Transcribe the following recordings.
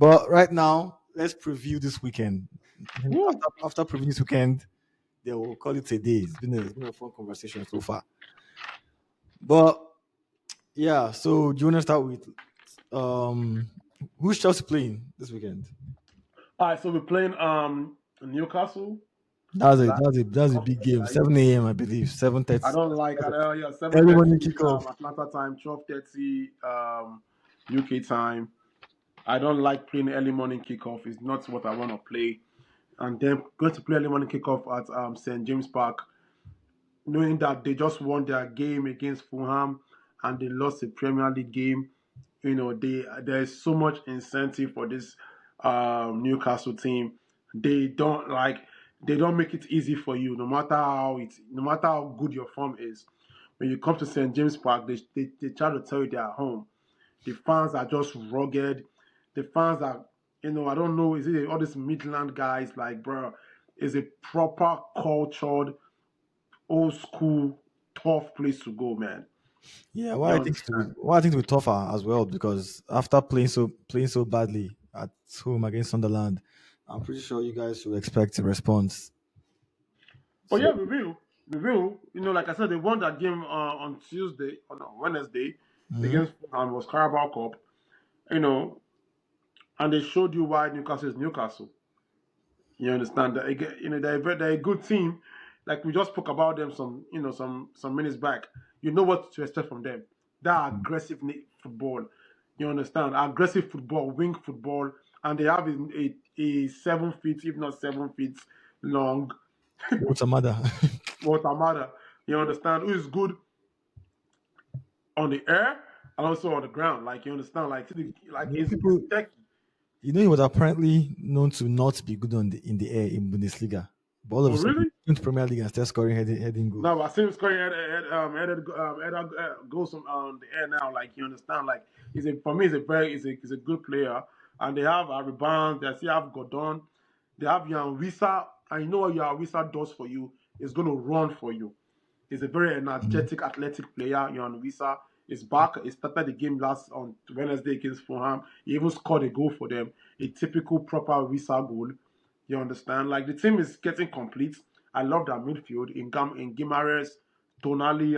But right now, let's preview this weekend. Woo. After previewing this weekend, they will call it a day. It's been a fun conversation so far. But yeah, so do you want to start with um who's Chelsea playing this weekend? All right, so we're playing Newcastle. That That's a big game. I 7 a.m. I believe. 7:30. I don't like yeah, Early 7:30 morning kickoff. Atlanta time, 12:30 UK time. I don't like playing early morning kickoff. It's not what I want to play. And then going to play early morning kickoff at St James Park, knowing that they just won their game against Fulham and they lost a Premier League game. There's so much incentive for this Newcastle team. They don't like they don't make it easy for you, no matter how good your form is. When you come to St James Park, they try to tell you they are home. The fans are just rugged. The fans are, I don't know, is it all these Midland guys like, bro, is a proper cultured, old school, tough place to go, man. Yeah, You why understand? I think it will be tougher as well because after playing so badly at home against Sunderland, I'm pretty sure you guys should expect a response. But So yeah, we will. We will. Like I said, they won that game on Tuesday, on Wednesday mhm. against Fulham. It was Carabao Cup, you know, and they showed you why Newcastle is Newcastle. You understand that? They're a good team. Like we just spoke about them some minutes back. You know what to expect from them. That aggressive football. You understand? Aggressive football, wing football, and they have a 7 feet, if not 7 feet long What's the matter? Water. You understand? Who is good on the air and also on the ground. Like you understand? Like it's People, tech. he was apparently known to not be good in the air in Bundesliga, but all of Oh a sudden, really? he went to Premier League and started scoring heading No, goals. I see him scoring goals on the air now. Like you understand? Like he's a good player, and they have Harry Barnes. They still have Gordon. They have Jan Wissa. I know what Jan Wissa does for you. He's going to run for you. He's a very Mhm. energetic, athletic player. Jan Wissa is back. He started the game last on Wednesday against Fulham. He even scored a goal for them. A typical proper Wissa goal. You understand? Like the team is getting complete. I love that midfield in Gimares, Tonali,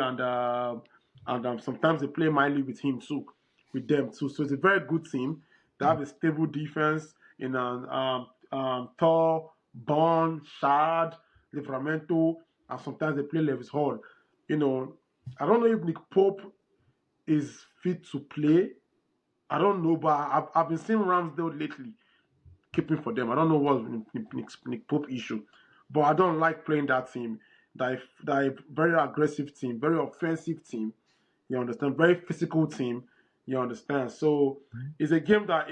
and sometimes they play Miley with him too, with them too. So it's a very good team. They have a stable defense in Thor, Bond, Shad, Livramento, and sometimes they play Lewis Hall. You know, I don't know if Nick Pope is fit to play. I don't know, but I've been seeing Ramsdale lately keeping for them. I don't know what's Nick Pope issue, but I don't like playing that team. That very aggressive team, very offensive team. You understand? Very physical team. You understand? So it's a game that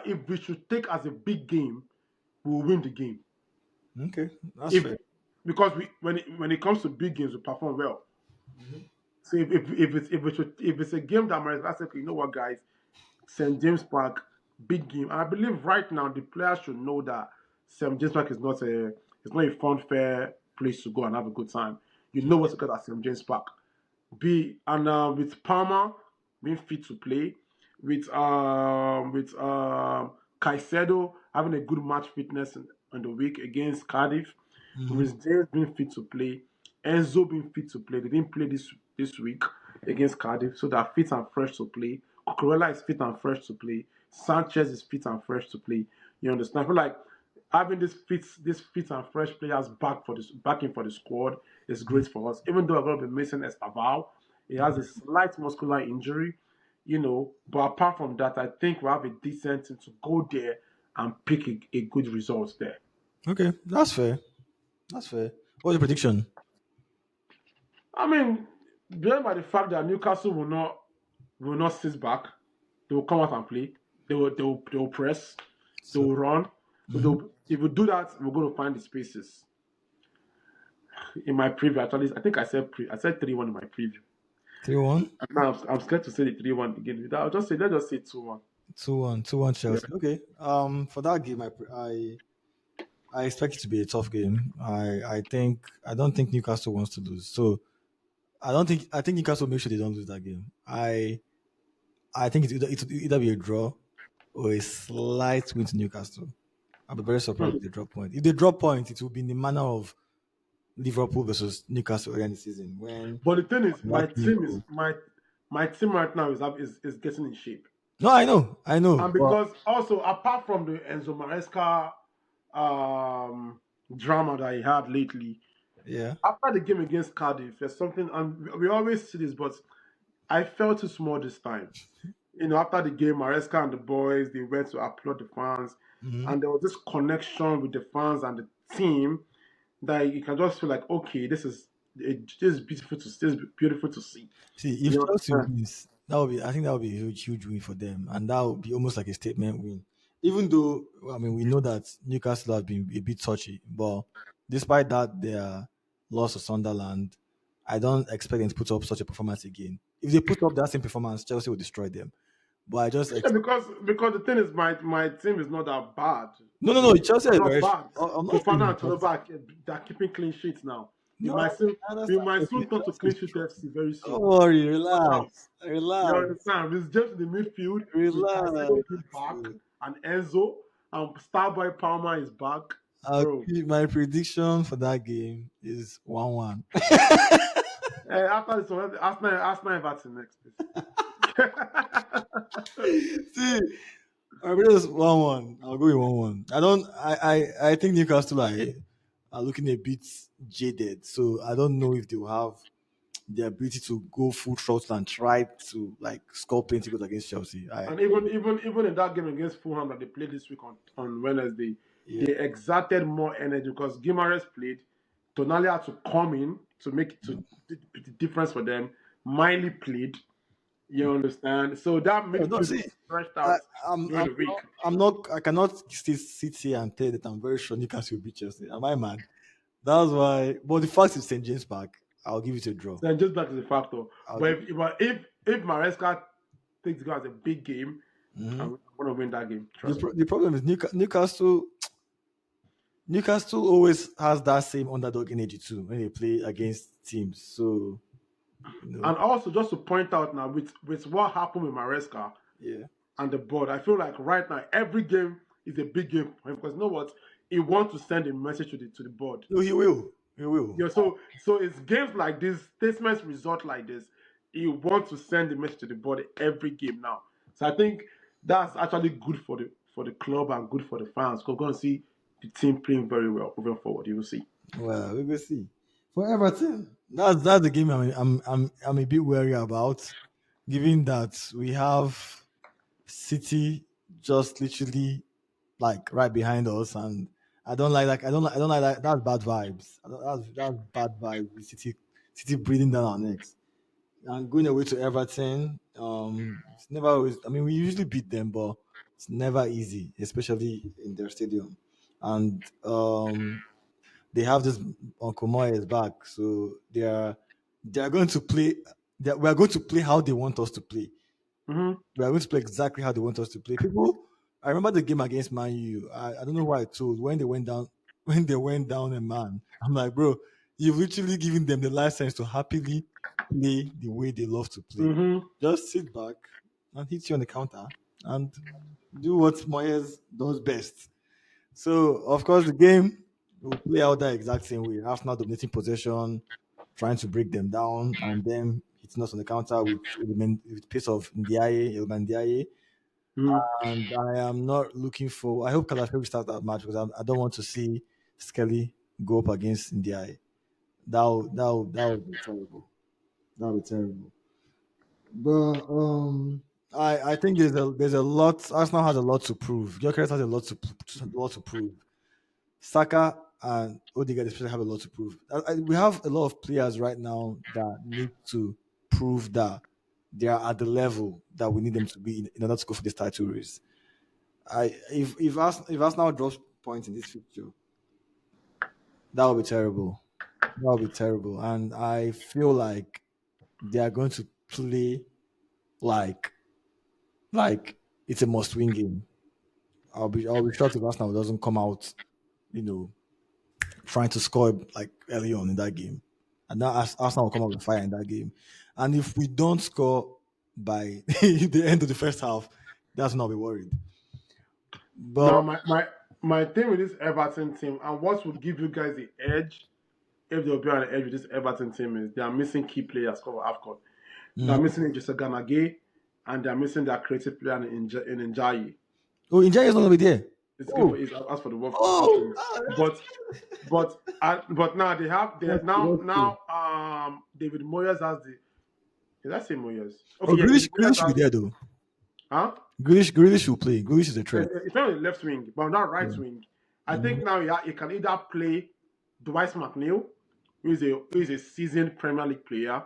if we should take as a big game, we will win the game. Okay, that's If fair. because when it comes to big games, we perform well. Mhm. So if it's a game that might say, okay, you know what, guys, St James Park, big game. I believe right now the players should know that St James Park is not a fun, fair place to go and have a good time. You know what to get at St James Park. With Palmer being fit to play, with Caicedo having a good match fitness in the week against Cardiff, Mhm. with James being fit to play, Enzo being fit to play. They didn't play this week against Cardiff, so they're fit and fresh to play. Cucurella is fit and fresh to play. Sanchez is fit and fresh to play. You understand? I feel like having this fit and fresh players backing for the squad is great for us. Even though I'm going to be missing Estaval, he has a slight muscular injury, But apart from that, I think we have a decent team to go there and pick a good result there. Okay, that's fair. That's fair. What's your prediction? I mean, being by the fact that Newcastle will not sit back, they will come out and play. They will press. They So, will run. mhm. If we do that, we're going to find the spaces. In my preview, actually, I think I said 3-1 in my preview. 3-1, And now I'm scared to say the 3-1 again. Let's just say 2-1. 2-1, 2-1 Yeah. Chelsea. Okay. For that game, I expect it to be a tough game. I don't think Newcastle wants to lose. So I think Newcastle make sure they don't lose that game. I think it's either be a draw or a slight win to Newcastle. I'll be very surprised if Hmm. they drop point. If they drop point, it will be in the manner of Liverpool versus Newcastle earlier in the season when But the thing is, we actually know. my team right now is getting in shape. No, I know, And but because also apart from the Enzo Maresca um, drama that he had lately, yeah. after the game against Cardiff, there's something, and we always see this, but I felt too small this time. After the game, Maresca and the boys they went to applaud the fans, Mhm. and there was this connection with the fans and the team that you can just feel like, okay, this is beautiful to see. This is beautiful to see. See, if You Chelsea understand? wins, that would be I think that would be a huge, huge win for them, and that would be almost like a statement win. Even though I mean we know that Newcastle have been a bit touchy, but despite that, their loss to Sunderland, I don't expect them to put up such a performance again. If they put up that same performance, Chelsea will destroy them. But I just Yeah, because the thing is, my team is not that bad. no. Chelsea They're are not very. bad. I'm not saying Fofana and they're not. Chalobah, they're keeping clean sheets now. No, I We understand. might Chelsea, soon turn to Chelsea clean is sheet strong. FC very Don't soon. worry, Watch out. relax, You relax, understand? With James in the midfield, with Caicedo relax. being back, and Enzo, and Starboy Palmer is back. Bro, My prediction for that game is 1-1. after this one, Arsenal Everton next, please. See, I mean, it's 1-1. I'll go with 1-1. I don't. I think Newcastle are looking a bit jaded, so I don't know if they will have the ability to go full throttle and try to like score plenty goals against Chelsea. I And even in that game against Fulham that they played this week on Wednesday, Yeah. they exerted more energy because Gimares played. Tonali had to come in to make it to the difference for them. Miley played. You understand? So that No, no, midfield see, was stretched I, out during the week. I'm not, I cannot still sit here and tell you that I'm very sure Newcastle will beat Chelsea. Am I mad? That's why. But the fact is St. James Park, I'll give it a draw. Then just back to the factor. I'll But give. if Maresca takes it as a big game, Mhm. I'm going to win that game. Trust me. The problem is Newcastle. Newcastle always has that same underdog energy too when they play against teams. So you know, And also, just to point out now, with what happened with Maresca, yeah. and the board. I feel like right now every game is a big game for him because you know what? He wants to send a message to the board. No, he will. He will. Yeah, so it's games like this, statements result like this. He wants to send a message to the board every game now. So I think that's actually good for the club and good for the fans. Because we're going to see the team playing very well moving forward. You will see. Well, we will see. For Everton, that's the game I'm a bit wary about, given that we have City just literally like right behind us, and I don't like that. That's bad vibes. That's bad vibes. With City breathing down our necks and going away to Everton. It's never always. I mean, we usually beat them, but it's never easy, especially in their stadium. And they have this Uncle Moy is back, so they are going to play. We are going to play how they want us to play. Hmm. We are going to play exactly how they want us to play. People, I remember the game against Man U. I don't know why I told when they went down when they went down a man. I'm like, bro, you've literally given them the license to happily play the way they love to play. Hmm. Just sit back and hit you on the counter and do what Moyes does best. So of course the game will play out that exact same way. Arsenal dominating possession, trying to break them down, and then hitting us on the counter with pace of Ndiaye, Ilman Ndiaye. Hmm. And I am not looking for. I hope Kalafi starts that match because I don't want to see Skelly go up against Ndiaye. That would be terrible. That would be terrible. But I think there's a lot. Arsenal has a lot to prove. Gyökeres has a lot to prove. Saka and Odegaard especially have a lot to prove. We have a lot of players right now that need to prove that they are at the level that we need them to be in order to go for this title race. If Arsenal drops points in this fixture, that would be terrible. That would be terrible. And I feel like they are going to play like like it's a must-win game. I'll be shocked if Arsenal doesn't come out, you know, trying to score like early on in that game, and now Arsenal will come out with fire in that game. And if we don't score by the end of the first half, that's when I'll be worried. But Now, my thing with this Everton team, and what would give you guys the edge, if they'll be on the edge with this Everton team, is they are missing key players for AFCON. They're mhm. missing Idrissa Ganagay, and they're missing their creative player in Njayi. Oh, Injai is not gonna be there. It's good for Oh, his as for the World oh, Afcon, but but now that's that's cool. David Moyes has the. Did I say Moyes? Oh, Okay, yeah, David Moyes Grealish should has. be there though. Huh? Grealish will play. Grealish is a threat. It's not on the left wing, but on that right Yeah. wing, I think Mhm. now he can either play Dwight McNeil, who is a seasoned Premier League player,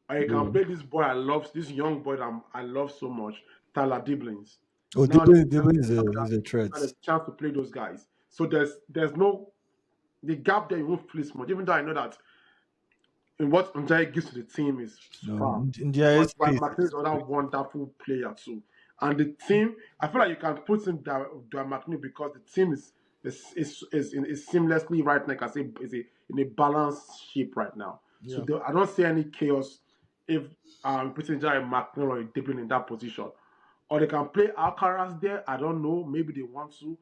or he can Yeah. play this boy I love, this young boy that I love so much, Tyler Diblins. Oh, Now Dibble is a threat. there's a chance to play those guys. So there's no the gap there. You won't feel much, even though I know that in what Njai gives to the team is No, far. Ndiaye's But pace Martin is another wonderful player too. And the team, I feel like you can put in Martin because the team is seamlessly right now. Like I say, is in a balanced shape right now. So yeah. I don't see any chaos if putting Jai Martin or Debin in that position. Or they can play Alcaraz there. I don't know. Maybe they want to.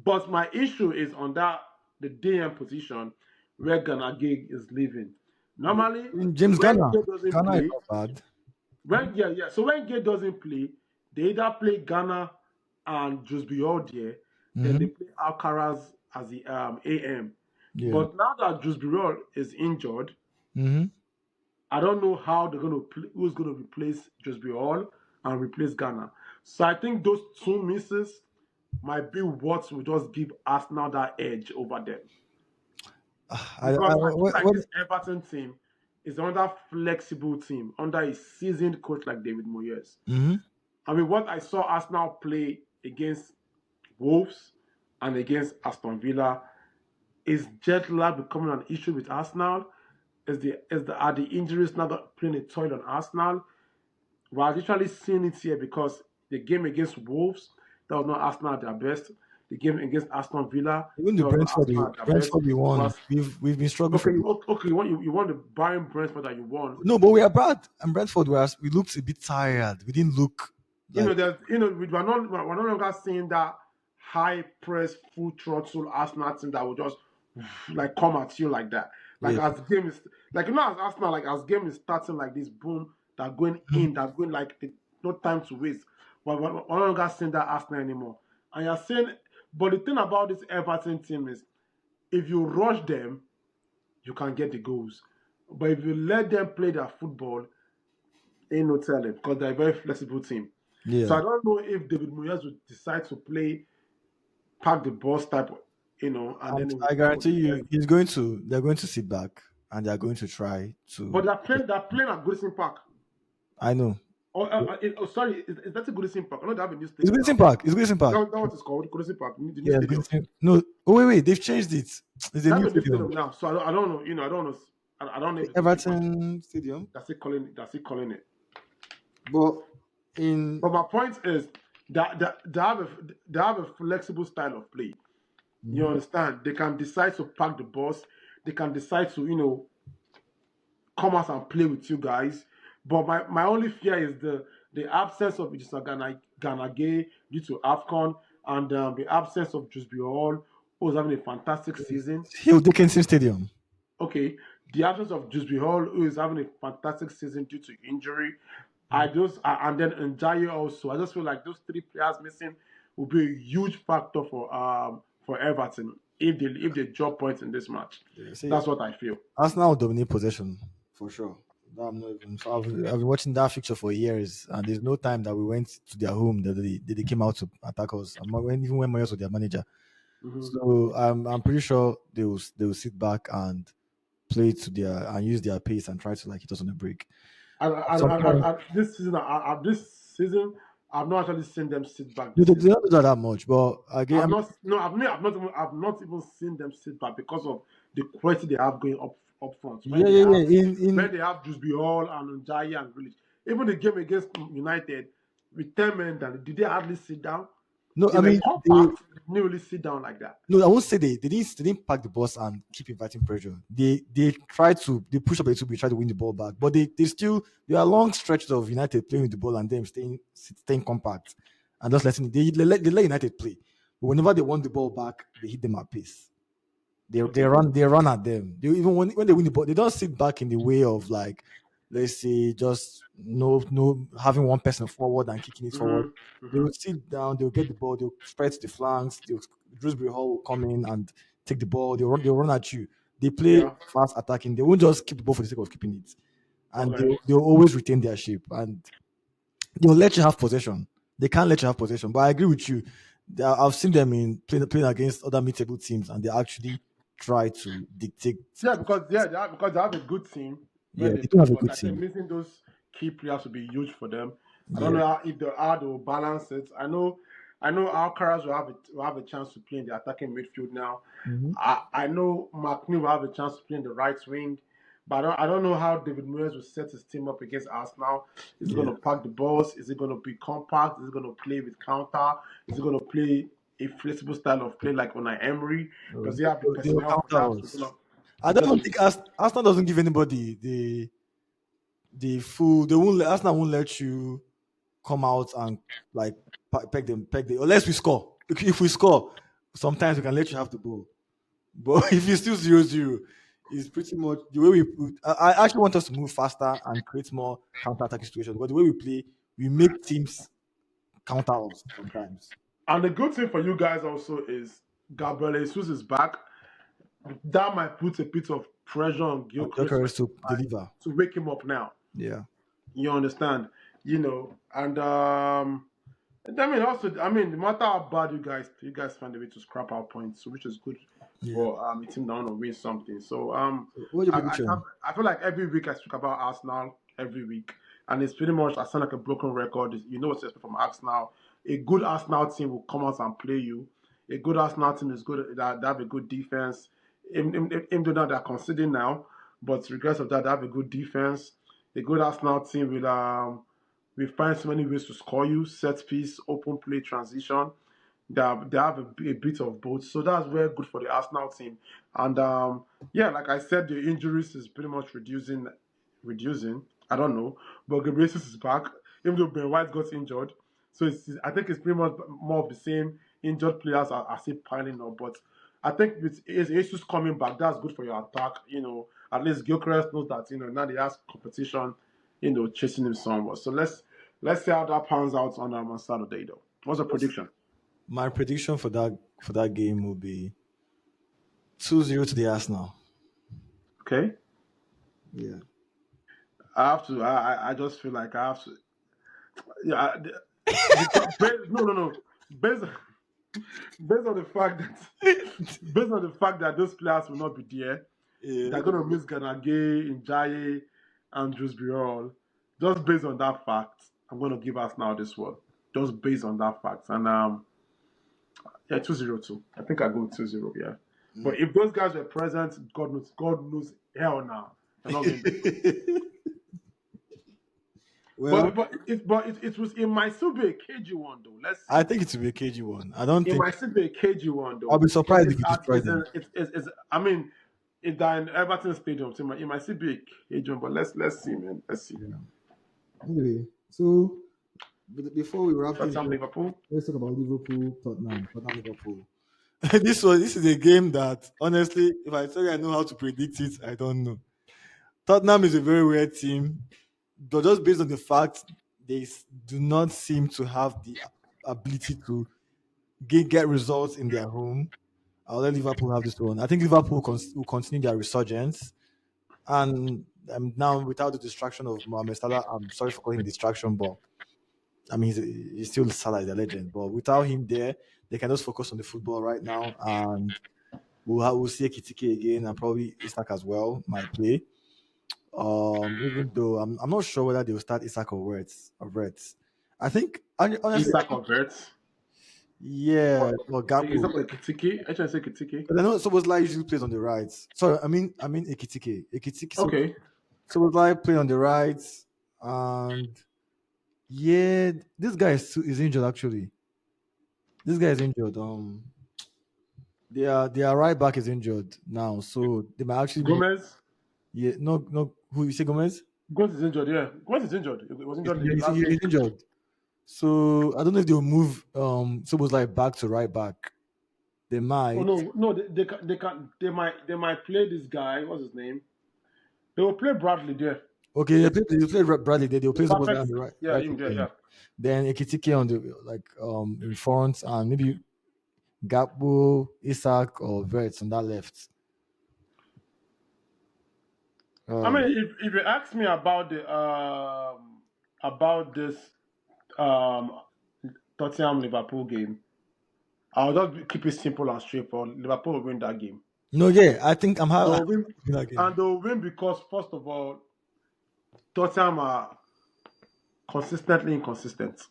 But my issue is on that the DM position where Ganagig is leaving. Normally, James when Garner. Gay doesn't Garner is play, not bad. so when Gay doesn't play, they either play Ghana and just be all there, then they Mm-hmm. play Alcaraz as the AM. Yeah. But now that Jusbirol is injured, Mm-hmm. I don't know how they're going to who's going to replace Jusbirol and replace Ghana. So I think those two misses might be what will just give Arsenal that edge over them. Because I feel like this Everton team is another flexible team under a seasoned coach like David Moyes. mm-hmm. I mean, what I saw Arsenal play against Wolves and against Aston Villa is jet lag becoming an issue with Arsenal? Are the injuries now playing a toll on Arsenal? We're literally seeing it here because the game against Wolves, that was not Arsenal at their best. The game against Aston Villa, Even the that was not Arsenal at their best. Brentford we won. Was We've been struggling for. okay, okay, you want the Bayern Brentford that you won. No, but we are bad. And Brentford we looked a bit tired. We didn't look like We're no longer seeing that high press full throttle Arsenal team that will just like come at you like that. Like yeah. as the game is like as Arsenal, like as game is starting like this, boom, that going in, that going like no time to waste. But we're no longer seeing that Arsenal anymore. And you're saying, but the thing about this Everton team is if you rush them, you can get the goals. But if you let them play their football, ain't no telling because they're a very flexible team. So Yeah. I don't know if David Moyes would decide to play pack the ball type, and then And he would I go for guarantee the you left. they're going to sit back and they're going to try But to they're playing at Goodison Park. I know. Sorry, is that a Goodison Park? I know they have a new It's stadium Goodison now. Park. It's Goodison Park. That what it's called, Goodison Park, the new Yeah, it's stadium. Goodison. No, oh wait, they've changed it. It's a They have new a new stadium. stadium now, so I don't know. I don't know. I don't know The if it's Goodison Park. Everton Stadium. That's it calling it. But in But my point is that they have a flexible style of play. You Mhm. understand? They can decide to pack the bus. They can decide to, come out and play with you guys. But my only fear is the absence of Idrissa Ganagay due to AFCON and the absence of Jusby Hall, who's having a fantastic season. Hill Dickinson Stadium. Okay, the absence of Jusby Hall, who is having a fantastic season due to injury. And then Njaye also. I just feel like those three players missing will be a huge factor for Everton if they drop points in this match. Yeah, see, That's what I feel. Arsenal will dominate possession for sure. I'm not even. So I've been watching that fixture for years, and there's no time that we went to their home that they came out to attack us. And even when Moyes was their manager, Mhm. so I'm pretty sure they will sit back and play to their and use their pace and try to like hit us on the break. And, At and, some and, and, point, and this season, I've not actually seen them sit back they this they season. don't do that much, but again, I've not no, I've not even seen them sit back because of the quality they have going up front. When yeah, they yeah, have yeah. In when they have Jusby Hall and Njaye and Village. Even the game against United with 10 men down, did they hardly sit down? no, They I were mean they compact, they didn't really sit down like that. no, I won't say they didn't pack the bus and keep inviting pressure. They push up a little bit, try to win the ball back, but they still there are long stretches of United playing with the ball and them staying compact and just letting they let United play. Whenever they want the ball back, they hit them at pace. They Okay. run at them. They even when they win the ball, they don't sit back in the way of like, let's say, just no having one person forward and kicking it forward. Mhm. They Mhm. will sit down, they'll get the ball, they'll spread to the flanks, Dewsbury Hall will come in and take the ball, they'll run at you. They play Yeah. fast attacking, they won't just keep the ball for the sake of keeping it. And Okay. they'll always retain their shape and they'll let you have possession. They can't let you have possession. But I agree with you. I've seen them in playing against other mid-table teams, and they actually try to dictate. Yeah, because they have a good team Yeah, when they they do play, have a but good I think team. missing those key players will be huge for them. I don't Yeah. know how they will balance it. I know Alcaraz will have a chance to play in the attacking midfield now. Hmm. I know McNeil will have a chance to play in the right wing, but I don't know how David Moyes will set his team up against Arsenal. Is he going Yeah. to pack the balls? Is he going to be compact? Is he going to play with counter? Is he going to play a flexible style of play like Unai Emery? So Does he have the they will personnel for counter that? us. I Because don't think Arsenal doesn't give anybody the full. They won't. Arsenal won't let you come out and like peg them unless we score. If we score, sometimes we can let you have the ball. But if it's still 0-0, it's pretty much the way I actually want us to move faster and create more counter attacking situations. But the way we play, we make teams counter us sometimes. And the good thing for you guys also is Gabriel Jesus is back. That might put a bit of pressure on And Gilchrist Jokeris to deliver. to wake him up now. Yeah. You understand? And I mean also no matter how bad you guys find a way to scrap out points, which is good Yeah. for a team that want to win something. So So what's your prediction? I feel like every week I speak about Arsenal every week, and it's pretty much I sound like a broken record. You know what to expect from Arsenal. A good Arsenal team will come out and play you. A good Arsenal team is good. They have a good defense. Even though they're conceding now, but regardless of that, they have a good defense. A good Arsenal team will we find so many ways to score you: set piece, open play, transition. They have a bit of both, so that's very good for the Arsenal team. And yeah, like I said, the injuries is pretty much reducing. I don't know, but Gabriel Jesus is back, even though Ben White got injured. So I think it's pretty much more of the same. Injured players are still piling up, but I think with Jesus coming back, that's good for your attack. At least Gilchrist knows that now they has competition, chasing him somewhat. So let's see how that pans out on Saturday, though. What's the prediction? My prediction for that game will be 2-0 to the Arsenal. Okay, Yeah. I have to. I just feel like I have to. Yeah, no, no, no. Based based on the fact that based on the fact that those players will not be there, Yeah. they're gonna miss Ganage, Njaye, and Jus. Just based on that fact, I'm gonna give us now this one. Just based on that fact, and yeah, 2-0 I think I go 2-0. Yeah, but if those guys were present, God knows, hell now, they're not winning this one. Well, It was it might still be a KG one though. Let's I see. think it will be a KG one. I don't It think might still be a KG one I'll though. be surprised if we destroy them. I mean, in that in Everton Stadium, so it might still be a KG one. But let's see, man. Let's see. Yeah. Anyway, so before we wrap things Tottenham up, Liverpool. let's talk about Tottenham, Liverpool. This is a game that honestly, if I tell you I know how to predict it, I don't know. Tottenham is a very weird team, but just based on the fact do not seem to have the ability to get results in their home. I'll let Liverpool have this one. I think Liverpool will continue their resurgence, and now without the distraction of Mohamed Salah, I'm sorry for calling him distraction, but I mean he's still Salah is a legend. But without him there, they can just focus on the football right now, and we'll see Ekitike again, and probably Isak as well might play. Even though I'm not sure whether they will start Isak or Reds. I think honestly, Isak or Verts. yeah, Or or Gakpo. Isak or Kitiki. I should say Kitiki. Because I know Soboslai usually plays on the right. Sorry, I mean Ekitike. Okay. Soboslai play on the right, and yeah, this guy is injured actually. This guy is injured. Their right back is injured now, so they might actually need. Gomez. Yeah, no, who you say Gomez? Gomez is injured. Yeah, Gomez is injured. It was injured He's last week. injured. So I don't know if they'll move so it was like back to right back. They Oh might. no, no, they might play this guy. What's his name? They will play Bradley there. Okay, they play Bradley there. They'll The play somebody on perfect the six. right Yeah, right him there. again. Yeah. Then Ekitike on the like in front and maybe Gakpo, Isak or Verts on that left. I mean, Um, if you ask me about this um Tottenham Liverpool game, I'll just keep it simple and straightforward. Liverpool will win that game. no, yeah, I think I'm They'll win, again. and they'll win because first of all, Tottenham are consistently inconsistent.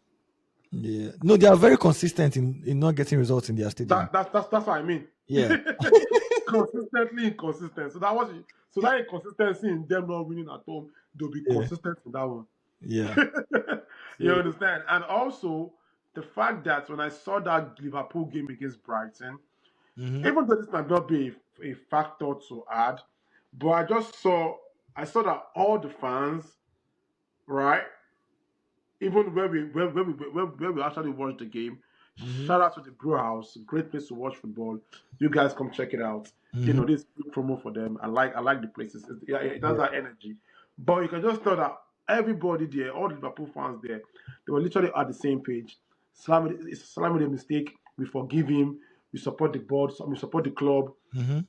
Yeah, no, they are very consistent in not getting results in their stadium. That's what I mean. Yeah, Consistently inconsistent. So that inconsistency in them not winning at home, they'll be yeah, consistent in that one. yeah. You So, understand? And also the fact that when I saw that Liverpool game against Brighton, hmm even though this might not be a factor to add, but I saw that all the fans, right? Even where we actually watched the game, hmm shout out to the Brew House, great place to watch football. You guys come check it out. hmm This is good promo for them. I like the places. Yeah, it has yeah, that energy. But you can just tell that everybody there, all the Liverpool fans there, they were literally at the same page. Salah made a mistake. We forgive him. We support the board. We support the club. hmm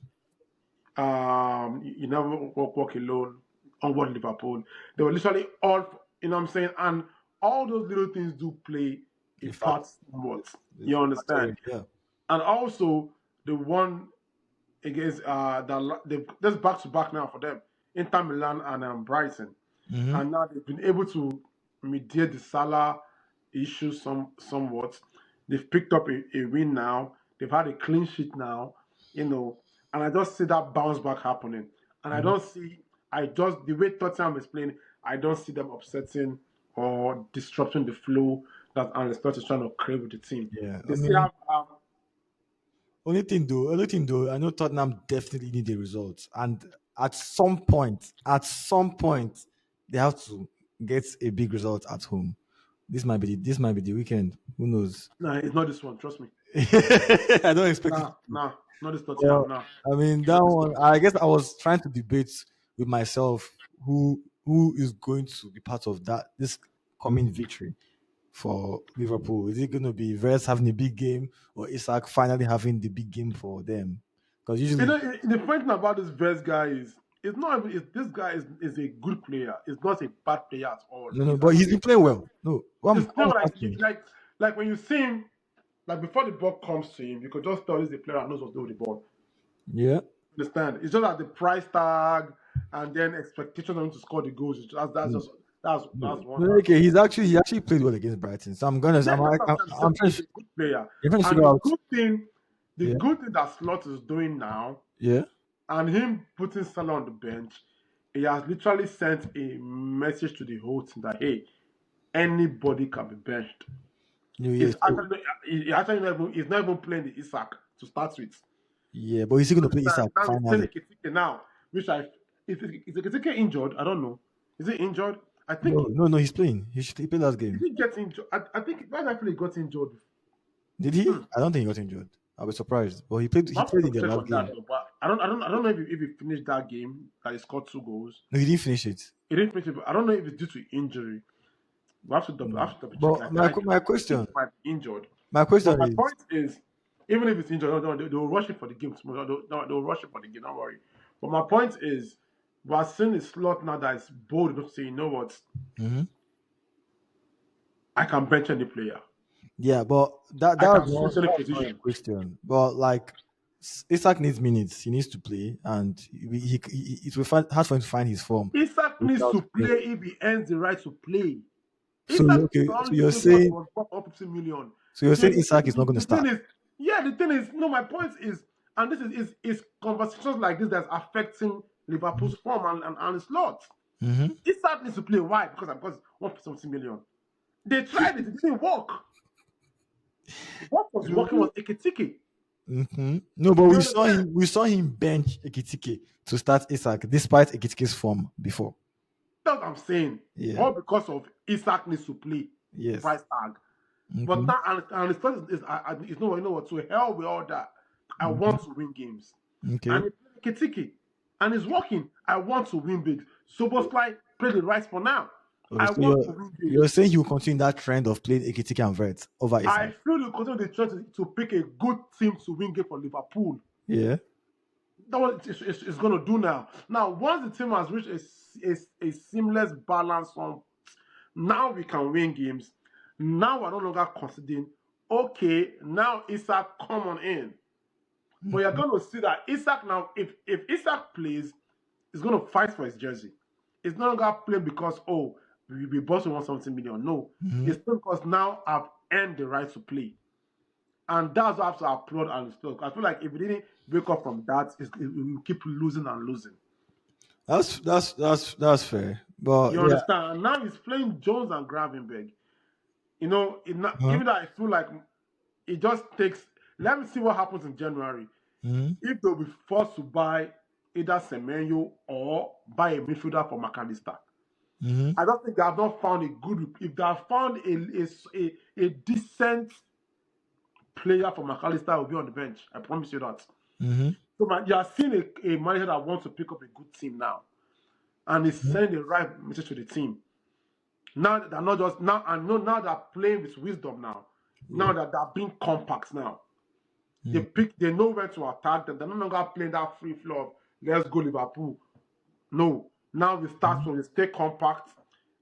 You never walk alone. Onward Liverpool. They were literally all, what I'm saying, and all those little things do play a in fact, part somewhat. it's You understand? yeah. And also the one against that's back to back now for them, Inter Milan and Brighton, hmm and now they've been able to mediate the Salah issue somewhat. They've picked up a win now. They've had a clean sheet now, and I just see that bounce back happening. And I hmm don't see, I just the way Tottenham is playing, I don't see them upsetting or disrupting the flow that Arne Slot is trying to create with the team. Yeah, I They still mean, have only thing though, I know Tottenham definitely need the results, and at some point, they have to get a big result at home. This might be the weekend. Who knows? nah, it's not this one. Trust me. I don't expect it Nah, to be. nah, not this But Tottenham. Nah, I mean, that not this one. one. I guess I was trying to debate with myself who is going to be part of this coming victory for Liverpool. Is it going to be Vers having a big game or Isak finally having the big game for them? Because usually, The funny thing about this Vest guy is, it's not even. This guy is a good player. It's not a bad player at all. no, no, He's but he's actually been playing well. No, what I'm, he's what playing I'm like asking. like when you see him, like before the ball comes to him, you could just tell he's a player that knows what to do with the ball. Yeah. Understand? It's just that the price tag and then expectations of him to score the goals. That's No, just that's no, one no, angle. okay. He actually played well against Brighton. So I'm gonna. Yeah, I'm. that's I'm, what I'm I'm saying. trying. He's a good player, I'm trying to and figure out. the Yeah. good thing that Slot is doing now, Yeah. and him putting Salah on the bench, he has literally sent a message to the whole team that hey, anybody can be benched. No. Yeah. It's So actually he actually he's not even playing the Isak to start with. yeah, but he's still gonna play Understand? Isak Now he's playing finally. Ekitike now, which is Ekitike injured? I don't know. Is he injured? I think No, no, no. He's playing. He played last did game. he get injured? I think why I feel he got injured. Did he? Hmm. I don't think he got injured. I'll be surprised. But he played. I He have to played in double their check last on that game. though, but I don't know if he finished that game that he scored 2 goals. No, he didn't finish it. He didn't finish it, but I don't know if it's due to injury. I have to double check. But my Think question, he might be injured. my But question my is, point is, even if it's injured, no, they'll rush it for the game. They'll rush it for the game. Don't worry. But my point is, we're seeing a slot now that is bold enough to say, you know what, Mhm. I can bench any player. Yeah, but that I that was can not switch any that was not a position. question. But like, Isak needs minutes. He needs to play, and it will hard for him to find his form Isak needs without to playing. play if he earns the right to play. So Isak is okay, so only you're playing because he saying was bought up 50 million. so you're saying The, Isak is not going to the thing start? is, yeah, the thing is, no, my point is, and this is conversations like this that's affecting Liverpool's form and its lot. Mm-hmm. Isak needs to play. Why? Because 150 million. They tried it, it didn't work. What was working was Ekitike. Mm-hmm. No, but You we saw understand? him bench Ekitike to start Isak despite Ekitike's form before. That's what I'm saying. Yeah. All because of Isak needs to play. Yes. price tag. But Okay. that and the first is it's no, you know what? To hell with all that. I Mhm. want to win games, Okay. and it's tiki, and it's working. I want to win big. So, but like play the rights for now. Okay. I So want to win you're games. saying you continue that trend of playing Ekitike and Vert over I Isak? feel you continue the trend to pick a good team to win game for Liverpool. Yeah. That's what it's going to do now. Now, once the team has reached a seamless balance on, now we can win games. Now we're no longer considering, okay, now Isak, come on in. But you're Mhm. going to see that Isak now, if Isak plays, he's going to fight for his jersey. It's no longer playing because, oh, we bought him 170 million. No, Mhm. it's still because now I've earned the right to play. And that's what I have to applaud and respect. I feel like if we didn't wake up from that, we will keep losing and losing. That's fair. But You yeah. understand? And now he's playing Jones and Gravenberg. You know, Huh? even though I feel like it just takes. Let me see what happens in January. Mhm. If they'll be forced to buy either Semenyo or buy a midfielder for McAllister. Mhm. I don't think they have not found a good. If they have found a decent player for McAllister, will be on the bench. I promise you that. Mhm. So man, you are seeing a manager that wants to pick up a good team now, and is Mhm. sending the right message to the team. Now that they're not just now, and no, now they're playing with wisdom now. Yeah. Now that they're being compact now, Mhm. they know where to attack. Them. They're no longer playing that free flow of let's go Liverpool. No, now we start Mhm. from we stay compact.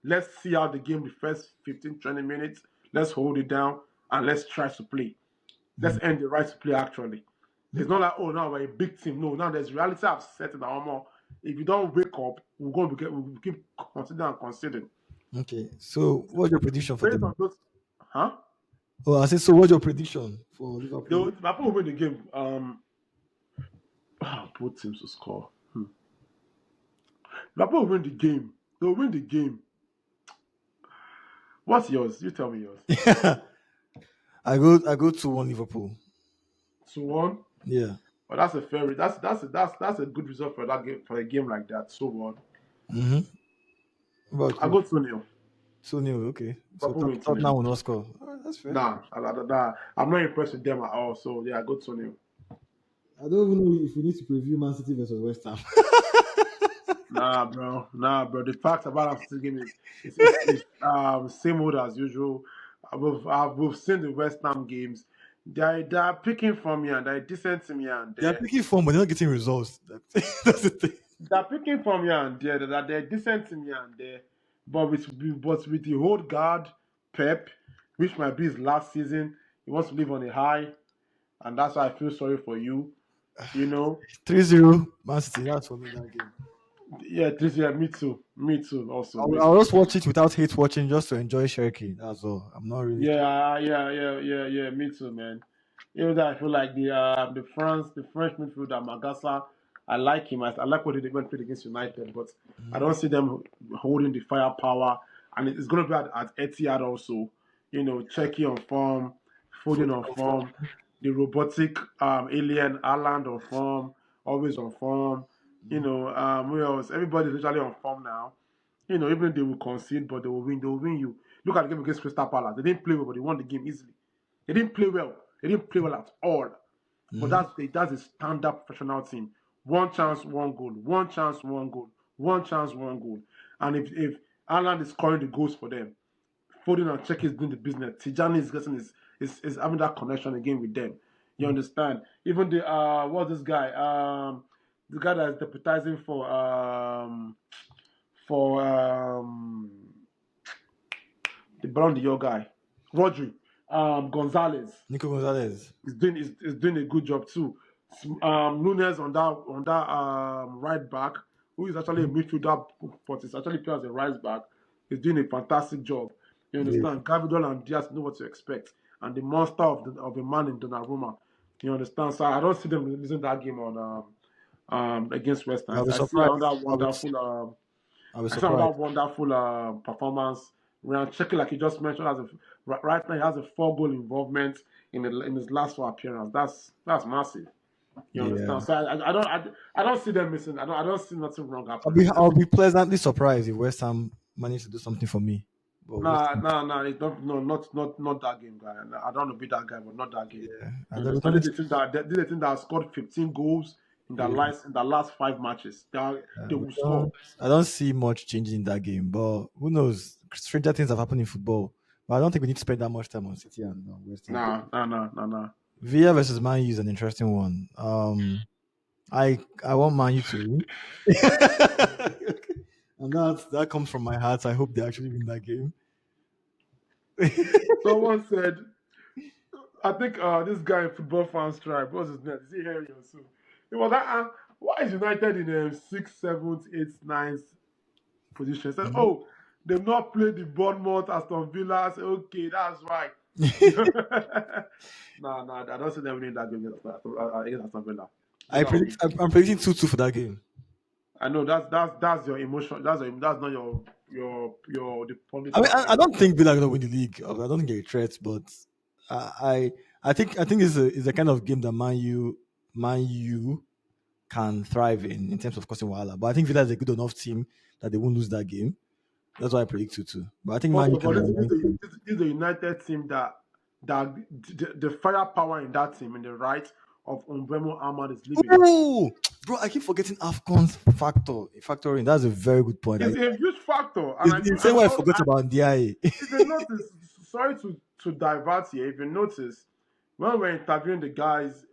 Let's see how the game the first 15, 20 minutes. Let's hold it down and let's try to play. Let's Mhm. earn the right to play actually. It's not like, oh, now we're a big team. No, now there's reality I've set in our more. If you don't wake up, we'll keep considering and considering. Okay. So what's your prediction for Based them? on those, huh? Oh, I said, so what's your prediction for Liverpool? Liverpool will win the game. Both teams will score. Liverpool will win the game. They'll win the game. What's yours? You tell me yours. I go to one Liverpool. 2-1. Yeah. But that's a fair. That's a good result for that game for a game like that. 2-1. Mm-hmm. What about I you? go 2-0. 2-0, okay. So Liverpool win 2-0. Tottenham will not score. All right, that's fair. Nah. I'm not impressed with them at all. So yeah, I go 2-0. I don't even know if we need to preview Man City versus West Ham. Nah, bro. The fact about that City game is same old as usual. We've seen the West Ham games. They're picking from here and they're decent to me and They are there. picking form, but they're not getting results. That's the thing. They're picking from here and there. They're decent to me and there. But with the old guard, Pep, which might be his last season, he wants to live on a high, and that's why I feel sorry for you. You know, 3-0 Man City. That's for me that game. yeah, this year, me too, also, me I'll too. just watch it without hate watching just to enjoy Sherky. That's all. I'm not really. Yeah, me too, man. Even though I feel like the French midfielder Magassa, I like him. I like what he did when he played against United, but I Mhm. don't see them holding the firepower. And it's going to be at Etihad also. You know, Checky on form, Foden Fully on confirmed. form, the robotic alien Haaland on form, always on form. You Mhm. know, who else? Everybody's literally on form now. You know, even if they will concede, but they will win. They will win you. Look at the game against Crystal Palace. They didn't play well, but they won the game easily. They didn't play well. They didn't play well at all. But Mhm. that's a standard professional team. One chance, one goal. One chance, one goal. One chance, one goal. And if Ireland is scoring the goals for them, Foden and Czech is doing the business. Tijani is getting is having that connection again with them. You Mhm. understand? Even what's this guy? The guy that is deputizing for the Brown Dior guy, Rodri, Gonzalez Nico Gonzalez. is doing a good job too. Nunes on that right back, who is actually a Mhm. midfielder, but is actually playing as a right back, is doing a fantastic job. You Yeah. understand? Gavidol and Diaz know what to expect, and the monster of a man in Donnarumma. You understand? So I don't see them losing that game on against West Ham. I'll be I see another surprised. wonderful I'll be I saw that surprised. wonderful performance. Ryan Checky, like you just mentioned, right now he has a 4 goal involvement in his last 4 appearance. That's massive. You Yeah. understand? So I don't see them missing. I don't see nothing wrong I'll happening. be I just I'll be pleasantly surprised if West Ham manage to do something for me. but we'll Nah, see. nah, nah. It's not that game, guy. I don't want to be that guy, but not that game. Yeah, You and then we understand? can. This is the team that scored 15 goals Yeah, in the last 5 matches. They we will score. don't. I don't see much changing in that game, but who knows? Stranger things have happened in football. But I don't think we need to spend that much time on City and West Ham. Nah, nah, nah, nah, nah. Villa versus Man U is an interesting one. I want Man U to win, and that comes from my heart. I hope they actually win that game. Someone said, I think this guy in Football Fans Tribe, what's his name? Is he here also? He was like, why is United in 6th, 7th, 8th, 9th position? He said, Mhm. oh, they've not played the Bournemouth, Aston Villa. I said, okay, that's right. Nah, I don't see them winning that game against Aston Villa. I Villa will win. predict. I'm predicting 2-2 for that game. I know that's your emotion. That's not your the I mean, political I side. don't think Villa are going to win the league. I don't think they're a threat, but I I think it's a kind of game that Man U can thrive in terms of causing wahala. But I think Villa is a good enough team that they won't lose that game. That's why I predict 2-2. But I think Man First U of all, can this, win. this, is a, this is a United team that the firepower in that team and the right of Umbremo Ahmad is leaving. Oh, bro, I keep forgetting AFCON's factoring. That's a very good point. It's a huge factor, and It's I the and same way I forgot about DIA. if you notice, sorry to divert here. If you notice, when we were interviewing the guys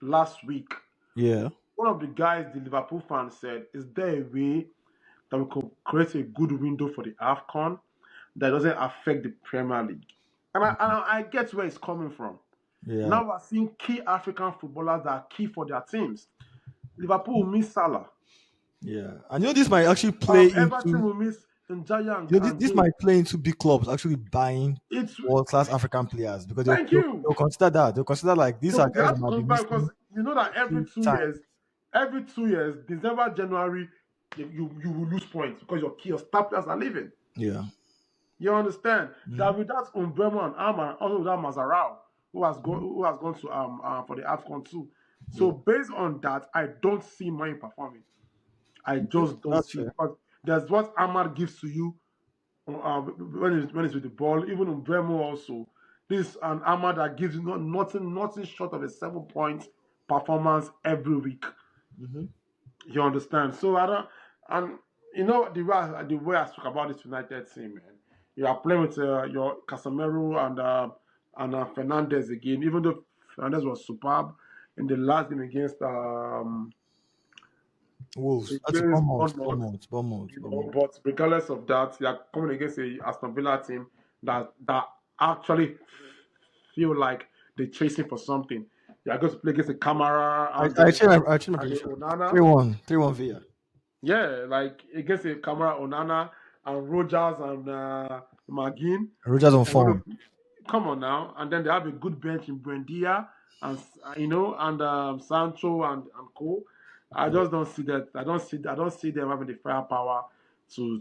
last week, Yeah. one of the guys, the Liverpool fans, said, "Is there a way that we could create a good window for the AFCON that doesn't affect the Premier League?" And I get where it's coming from. Yeah. Now we're seeing key African footballers that are key for their teams. Liverpool will miss Salah. Yeah. And this might actually play Everton into will miss Njaya and this Gay. might play into big clubs actually buying It's world class African players because thank they'll you. consider that. They'll consider like these are They guys have that to might be consider because missing you know that key time. every 2 years, December, January, you will lose points because your star players are leaving. Yeah. You understand that Mhm. without Umbremo and Arman, also without Mazarao, who has gone to for the AFCON too. So Yeah. based on that, I don't see mine performing. I Yeah, just don't that's see it fair. because there's what Ahmad gives to you when it's with the ball. Even Umbremo also, this is an Ahmad that gives you nothing short of a 7 point performance every week. Hmm. You understand? So I don't, and the way I speak about this United team, man. You are playing with your Casemiro and Fernandez again. Even though Fernandez was superb in the last game Wolves. That's against Bournemouth. Bournemouth, Bournemouth. but regardless of that, you are coming against a Aston Villa team that actually feel like they're chasing for something. You are going to play against a Camara I changed my and the prediction. Onana. 3-1. 3-1 Villa. Yeah, like against a Camara, Onana, and Rogers and McGinn. Rogers on They're gonna form. come on now, and then they have a good bench in Buendia and and Sancho and Co. I Yeah. just don't see that. I don't see them having the firepower to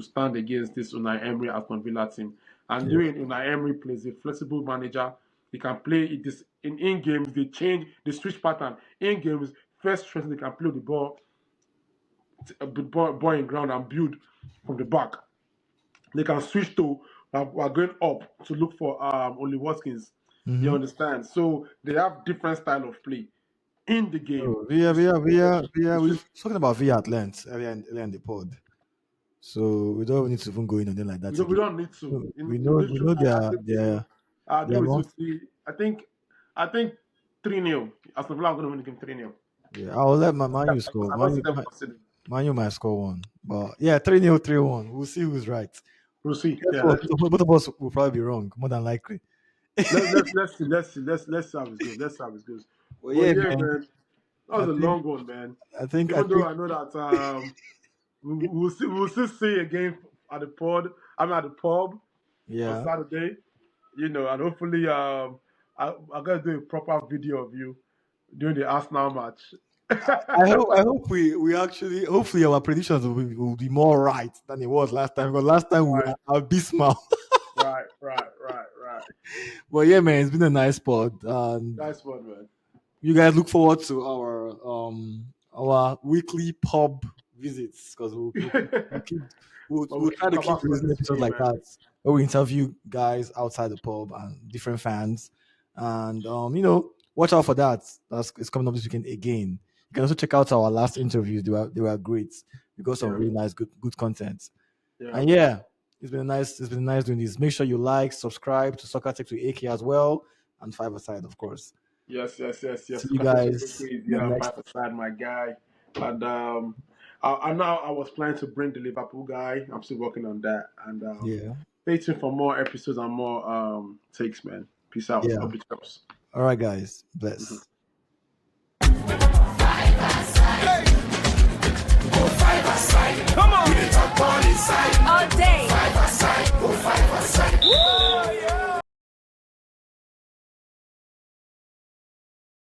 stand against this Unai Emery Aston Villa team. And Yeah. doing Unai Emery plays a flexible manager. He can play it this in games. They change the switch pattern in games. First strength they can play the ball, ball in ground and build from the back. They can switch to we're going up to look for Oli Watkins. You Mm-hmm. understand? So they have different style of play in the game. So The switch, the We switch, were talking about Villa at length earlier in the pod. So we don't need to even go in on them like we that don't, we again. don't need to. We know I agree with you. I agree their with you. month. I think 3-0. Aston Villa are going to win the game 3-0. Yeah, I'll let my Man U Because score. I don't see them conceding. Man U might score one. But yeah, 3-0, 3-1. We'll see who's right. We'll see. Guess Yeah, what? let's see. Both of us will probably be wrong, more than likely. Let's see how it goes. Let's see how it goes. Well, But yeah, yeah, man. man, that was I a think long one, man. I Even though think I know that we'll still see again at the pod. I'm at the pub on yeah. Saturday, and hopefully I'm gonna do a proper video of you during the Arsenal match. I hope we actually hopefully our predictions will be more right than it was last time because last time we Right, were abysmal. right. But yeah, man, it's been a nice pod, and Nice one, man. you guys look forward to our weekly pub visits because we'll but keep we we'll try talk to keep about releasing Sunday episodes today, like man. that where we interview guys outside the pub and different fans. And watch out for that. It's coming up this weekend again. You can also check out our last interviews. They were great. We got some Yeah, really nice good content. yeah. And yeah, it's been nice doing this. Make sure you like, subscribe to Soccer Takes with AK as well, and Five Aside, of course. Yes, yes, yes, See yes. you Catholic guys is in the yeah, next. five aside, my guy. And I know I was planning to bring the Liverpool guy. I'm still working on that. And Yeah, stay tuned for more episodes and more takes, man. Peace out. yeah. Hope it helps. All right, guys. Bless.